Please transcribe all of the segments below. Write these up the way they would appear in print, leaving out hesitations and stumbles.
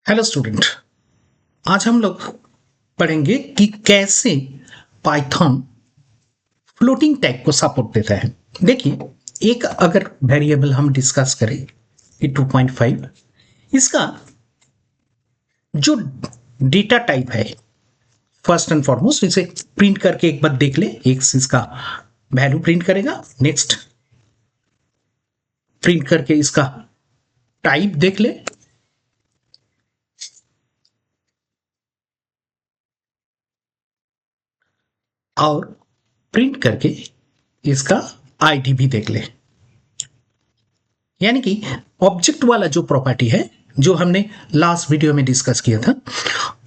Hello student. आज हम लोग पढ़ेंगे कि कैसे पाइथन फ्लोटिंग टाइप को सपोर्ट देता है। देखिए, एक अगर वेरिएबल हम डिस्कस करें कि 2.5, इसका जो डेटा टाइप है, फर्स्ट एंड फॉरमोस्ट इसे प्रिंट करके एक बार देख ले। एक इसका वैल्यू प्रिंट करेगा, नेक्स्ट प्रिंट करके इसका टाइप देख ले, और प्रिंट करके इसका आईडी भी देख ले। यानी कि ऑब्जेक्ट वाला जो प्रॉपर्टी है, जो हमने लास्ट वीडियो में डिस्कस किया था,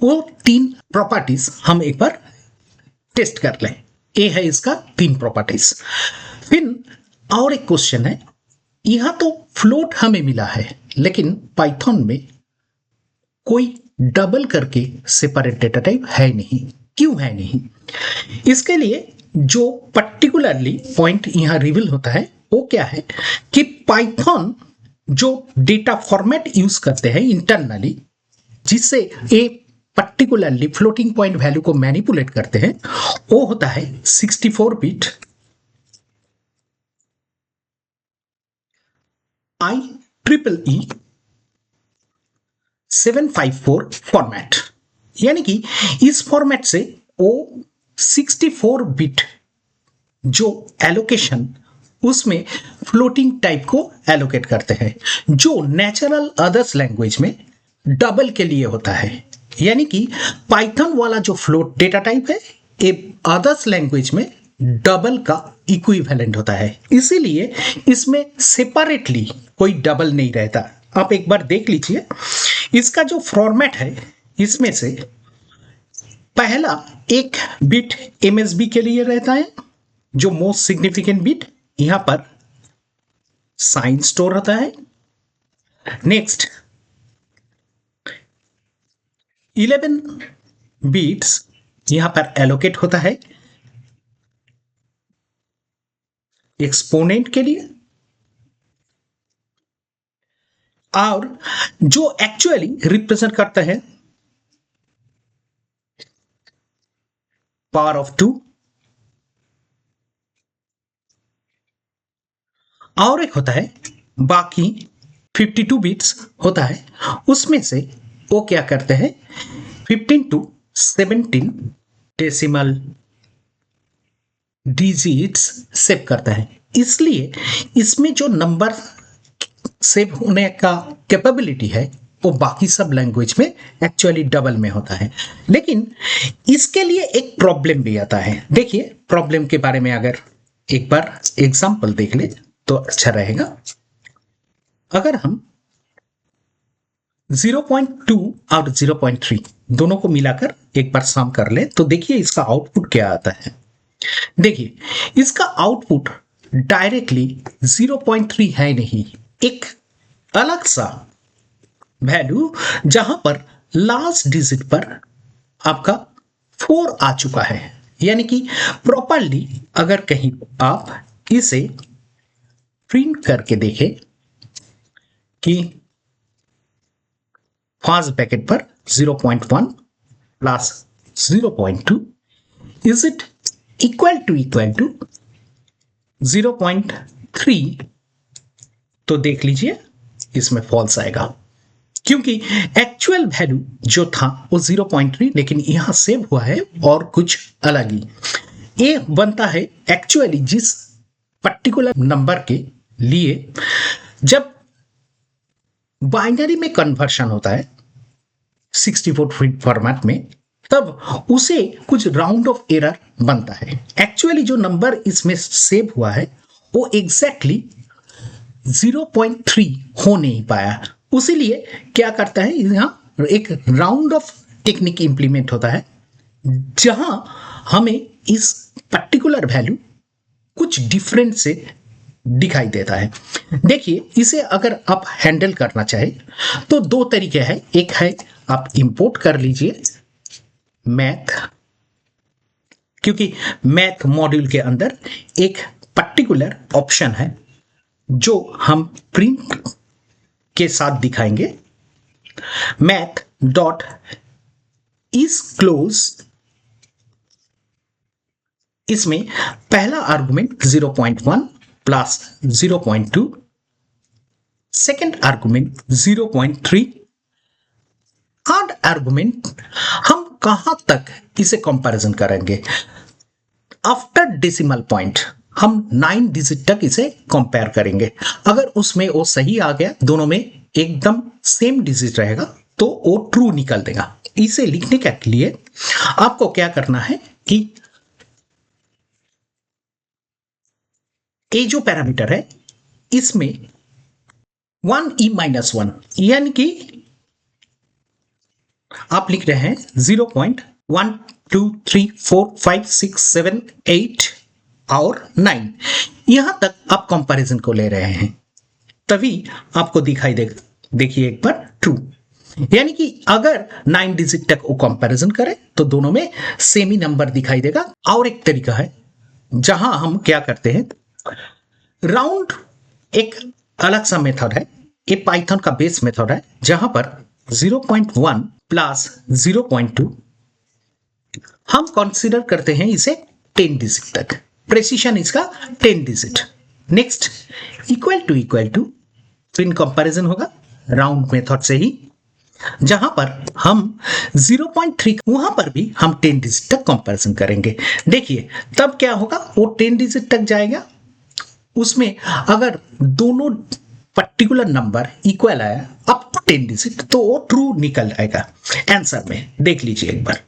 वो 3 प्रॉपर्टीज हम एक बार टेस्ट कर लें। ये है इसका 3 प्रॉपर्टीज। फिर और एक क्वेश्चन है, यहां तो फ्लोट हमें मिला है, लेकिन पाइथन में कोई डबल करके सेपरेट डेटा टाइप है नहीं। क्यों है नहीं? इसके लिए जो पर्टिकुलरली पॉइंट यहां रिवील होता है वो क्या है कि पाइथन जो डेटा फॉर्मेट यूज करते हैं इंटरनली, जिससे ए पर्टिकुलरली फ्लोटिंग पॉइंट वैल्यू को मैनिपुलेट करते हैं, वो होता है 64 बिट IEEE 754 फॉर्मेट। यानी कि इस फॉर्मेट से वो 64 बिट जो एलोकेशन उसमें फ्लोटिंग टाइप को एलोकेट करते हैं, जो नेचुरल अदर्स लैंग्वेज में डबल के लिए होता है। यानी कि पाइथन वाला जो फ्लोट डेटा टाइप है, ये अदर्स लैंग्वेज में डबल का इक्विवेलेंट होता है। इसीलिए इसमें सेपरेटली कोई डबल नहीं रहता। आप एक बार देख लीजिए, इसका जो फॉर्मेट है, इसमें से पहला एक बिट MSB के लिए रहता है, जो मोस्ट सिग्निफिकेंट बिट, यहां पर साइन स्टोर होता है। नेक्स्ट 11 बिट्स यहां पर एलोकेट होता है एक्सपोनेंट के लिए, और जो एक्चुअली रिप्रेजेंट करता है पावर ऑफ 2। और एक होता है बाकी 52 बिट्स होता है, उसमें से वो क्या करते हैं 15 to 17 डेसिमल डिजिट्स सेव करता है। इसलिए इसमें जो नंबर सेव होने का कैपेबिलिटी है वो बाकी सब लैंग्वेज में एक्चुअली डबल में होता है। लेकिन इसके लिए एक प्रॉब्लम भी आता है। देखिए, प्रॉब्लम के बारे में अगर एक बार एग्जांपल देख ले तो अच्छा रहेगा। अगर हम 0.2 और 0.3 दोनों को मिलाकर एक बार सम कर ले तो देखिए इसका आउटपुट क्या आता है। देखिए, इसका आउटपुट डायरेक्टली 0.3 है नहीं, एक अलग सा वैल्यू जहां पर लास्ट डिजिट पर आपका 4 आ चुका है। यानी कि प्रॉपरली अगर कहीं आप इसे प्रिंट करके देखें कि फर्स्ट ब्रैकेट पर 0.1 plus 0.2 is it equal to 0.3, तो देख लीजिए इसमें फॉल्स आएगा, क्योंकि एक्चुअल वैल्यू जो था वो 0.3, लेकिन यहां सेव हुआ है और कुछ अलग ही। ये बनता है एक्चुअली जिस पर्टिकुलर नंबर के लिए जब बाइनरी में कन्वर्शन होता है 64 बिट फॉर्मेट में, तब उसे कुछ राउंड ऑफ एरर बनता है। एक्चुअली जो नंबर इसमें सेव हुआ है वो एग्जैक्टली 0.3 हो नहीं पाया। उसीलिए क्या करता है, यहां एक राउंड ऑफ टेक्निक इंप्लीमेंट होता है, जहां हमें इस पर्टिकुलर वैल्यू कुछ डिफरेंट से दिखाई देता है। देखिए, इसे अगर आप हैंडल करना चाहे तो 2 तरीके हैं। एक है आप इंपोर्ट कर लीजिए मैथ, क्योंकि मैथ मॉड्यूल के अंदर एक पर्टिकुलर ऑप्शन है जो हम प्रिंट के साथ दिखाएंगे, मैथ डॉट इज क्लोज, इसमें पहला argument 0.1 plus 0.2, second argument 0.3, third argument हम कहां तक इसे कंपैरिजन करेंगे, आफ्टर डेसिमल पॉइंट हम 9 डिजिट तक इसे कंपेयर करेंगे। अगर उसमें वो सही आ गया, दोनों में एकदम सेम डिजिट रहेगा, तो वो ट्रू निकल देगा। इसे लिखने के लिए आपको क्या करना है कि ये जो पैरामीटर है इसमें 1e-1 यानी कि आप लिख रहे हैं 0.1 2 3 4 5 6 7 8 और 9, यहां तक आप कंपैरिजन को ले रहे हैं, तभी आपको दिखाई देगा। देखिए एक बार ट्रू, यानी कि अगर 9 डिजिट तक वो कंपैरिजन करें तो दोनों में सेम ही नंबर दिखाई देगा। और एक तरीका है जहां हम क्या करते हैं, राउंड एक अलग सा मेथड है, ये पाइथन का बेस मेथड है, जहां पर 0.1 प्लस 0.2 हम कंसीडर करते हैं इसे 10 डिजिट तक, प्रेसिशन इसका 10 डिजिट। नेक्स्ट इक्वल टू तो इन कंपैरिजन होगा राउंड मेथड से ही, जहां पर हम 0.3 वहां पर भी हम 10 डिजिट तक कंपैरिजन करेंगे। देखिए तब क्या होगा, वो 10 डिजिट तक जाएगा, उसमें अगर दोनों पर्टिकुलर नंबर इक्वल आया अप टू 10 डिजिट तो वो ट्रू निकल जाएगा आंसर में। देख लीजिए एक बार।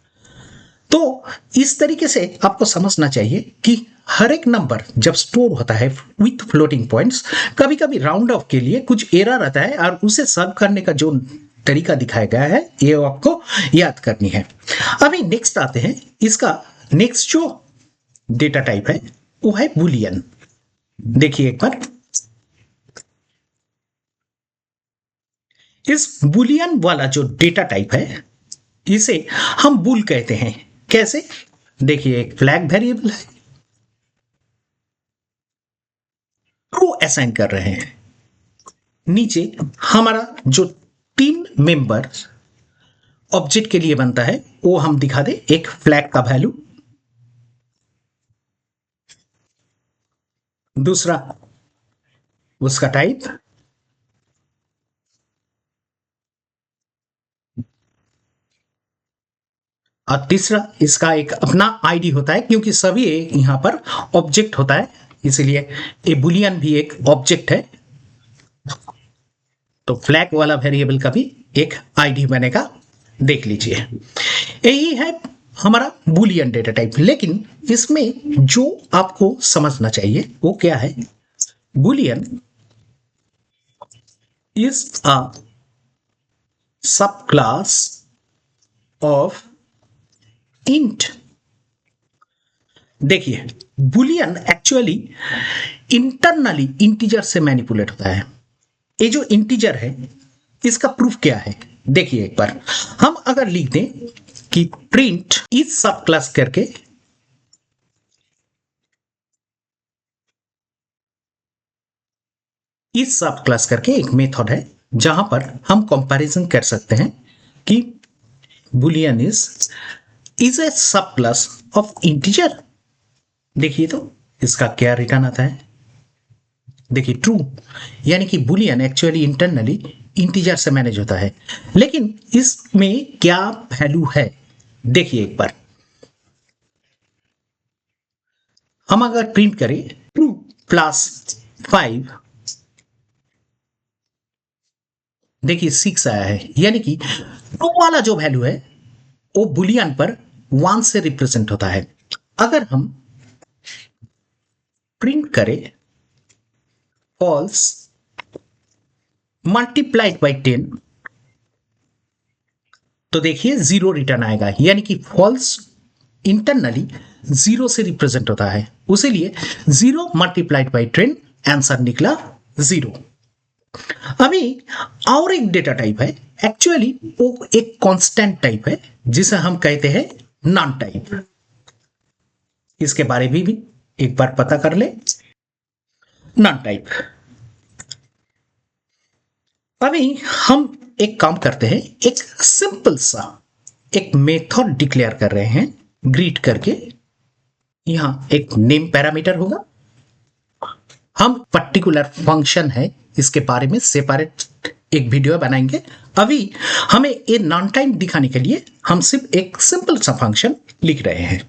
तो इस तरीके से आपको समझना चाहिए कि हर एक नंबर जब स्टोर होता है विथ फ्लोटिंग पॉइंट्स, कभी कभी राउंड ऑफ के लिए कुछ एरर आता है और उसे सॉल्व करने का जो तरीका दिखाया गया है ये आपको याद करनी है। अभी नेक्स्ट आते हैं, इसका नेक्स्ट जो डेटा टाइप है वो है बुलियन। देखिए एक बार, इस बुलियन वाला जो डेटा टाइप है इसे हम बुल कहते हैं। कैसे, देखिए एक फ्लैग वेरिएबल है, ट्रू असाइन कर रहे हैं, नीचे हमारा जो 3 मेंबर ऑब्जेक्ट के लिए बनता है वो हम दिखा दे, एक फ्लैग का वैल्यू, दूसरा उसका टाइप, और तीसरा इसका एक अपना आईडी होता है, क्योंकि सभी यहां पर ऑब्जेक्ट होता है, इसलिए ये बुलियन भी एक ऑब्जेक्ट है, तो फ्लैग वाला वेरिएबल का भी एक आईडी बनेगा। देख लीजिए यही है हमारा बुलियन डेटा टाइप। लेकिन इसमें जो आपको समझना चाहिए वो क्या है, बुलियन इज अ सब क्लास ऑफ इंट। देखिए बुलियन एक्चुअली इंटरनली इंटीजर से मैनिपुलेट होता है। ये जो इंटीजर है इसका प्रूफ क्या है, देखिए एक बार, हम अगर लिख दें कि प्रिंट इज सब क्लास करके, इस सब क्लास करके एक मेथड है जहां पर हम कंपैरिजन कर सकते हैं कि बुलियन इज ए सब क्लास ऑफ इंटीजर। देखिए तो इसका क्या रिटर्न आता है, देखिए ट्रू, यानी कि बुलियन एक्चुअली इंटरनली इंटीजर से मैनेज होता है। लेकिन इसमें क्या वैल्यू है, देखिए एक बार, हम अगर प्रिंट करें ट्रू प्लस 5, देखिए 6 आया है, यानी कि ट्रू वाला जो वैल्यू है वो बुलियन पर 1 से रिप्रेजेंट होता है। अगर हम प्रिंट करें फॉल्स मल्टीप्लाइड बाई 10, तो देखिए 0 रिटर्न आएगा, यानी कि फॉल्स इंटरनली 0 से रिप्रेजेंट होता है, उसीलिए 0 मल्टीप्लाइड बाई 10 आंसर निकला 0। अभी और एक डेटा टाइप है, एक्चुअली वो एक कांस्टेंट टाइप है जिसे हम कहते हैं नॉन टाइप। इसके बारे में भी एक बार पता कर ले। नॉन टाइप, अभी हम एक काम करते हैं, एक सिंपल सा एक मेथड डिक्लेयर कर रहे हैं ग्रीट करके। यहां एक नेम पैरामीटर होगा। हम पर्टिकुलर फंक्शन है इसके बारे में सेपरेट एक वीडियो बनाएंगे। अभी हमें ये नॉन टाइम दिखाने के लिए हम सिर्फ एक सिंपल सा फंक्शन लिख रहे हैं,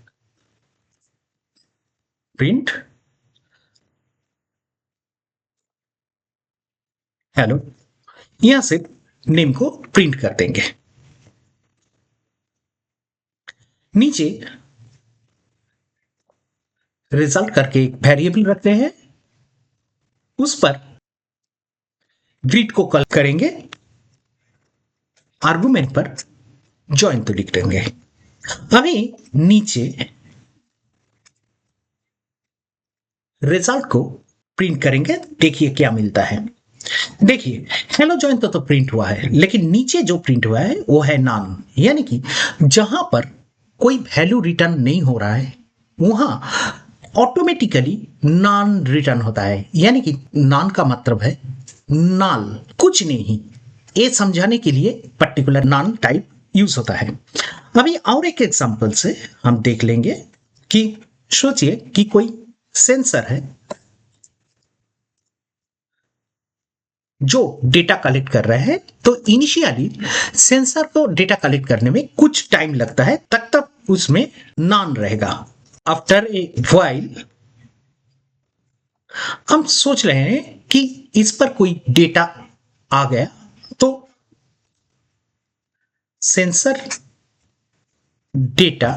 प्रिंट हेलो। यहां से नेम को प्रिंट कर देंगे। नीचे रिजल्ट करके एक वेरिएबल रखते हैं, उस पर ग्रीट को कॉल करेंगे, आर्गुमेंट पर ज्वाइन तो लिख देंगे। अभी नीचे रिजल्ट को प्रिंट करेंगे, देखिए क्या मिलता है। देखिए हेलो जॉइन तो प्रिंट हुआ है, लेकिन नीचे जो प्रिंट हुआ है वो है नॉन, यानी कि जहां पर कोई वैल्यू रिटर्न नहीं हो रहा है वहां ऑटोमेटिकली नॉन रिटर्न होता है। यानी कि नॉन का मतलब है नल, कुछ नहीं। ये समझाने के लिए पर्टिकुलर नॉन टाइप यूज होता है। अभी और एक एग्जांपल से हम देख लेंगे कि सोचिए कि कोई सेंसर है जो डेटा कलेक्ट कर रहे हैं। तो इनिशियली सेंसर को डेटा कलेक्ट करने में कुछ टाइम लगता है, तब तक उसमें नॉन रहेगा। आफ्टर ए व्हाइल हम सोच रहे हैं कि इस पर कोई डेटा आ गया, तो सेंसर डेटा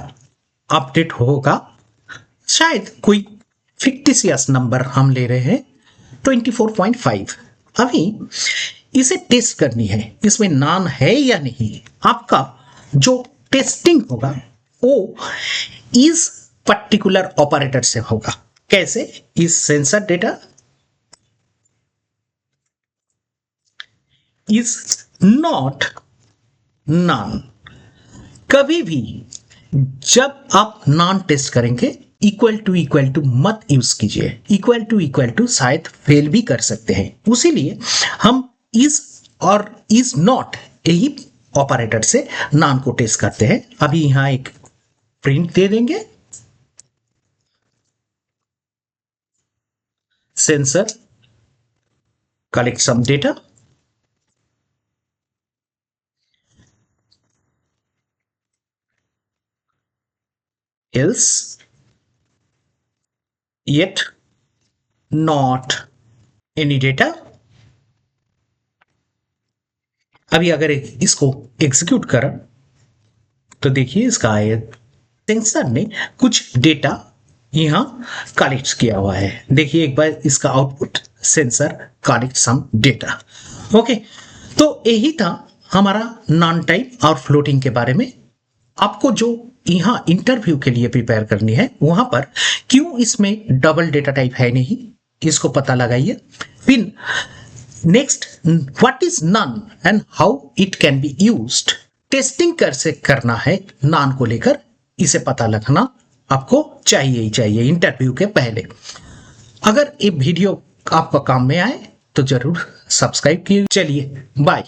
अपडेट होगा। शायद कोई फिक्टिशियस नंबर हम ले रहे हैं 24.5। अभी इसे टेस्ट करनी है, इसमें नॉन है या नहीं। आपका जो टेस्टिंग होगा वो इस पर्टिकुलर ऑपरेटर से होगा। कैसे? इस sensor data is not none. कभी भी जब आप नॉन टेस्ट करेंगे इक्वल टू मत यूज कीजिए। इक्वल टू शायद फेल भी कर सकते हैं, उसीलिए हम इज और इज नॉट यही ऑपरेटर से नॉन को टेस्ट करते हैं। अभी यहां एक प्रिंट दे देंगे, sensor collect some data, else yet not any data। अभी अगर इसको एग्जीक्यूट करें तो देखिए इसका सेंसर ने कुछ डेटा यहां कलेक्ट किया हुआ है। देखिए एक बार इसका output, sensor collect some data. Okay, तो यही था हमारा नॉन टाइप और फ्लोटिंग के बारे में। आपको जो यहां इंटरव्यू के लिए प्रिपेयर करनी है वहां पर क्यों इसमें डबल डेटा टाइप है नहीं, इसको पता लगाइए। फिर next what is non and how it can be used. Testing कैसे करना है नॉन को लेकर, इसे पता लगना आपको चाहिए ही चाहिए इंटरव्यू के पहले। अगर ये वीडियो आपका काम में आए तो जरूर सब्सक्राइब कीजिए। चलिए बाय।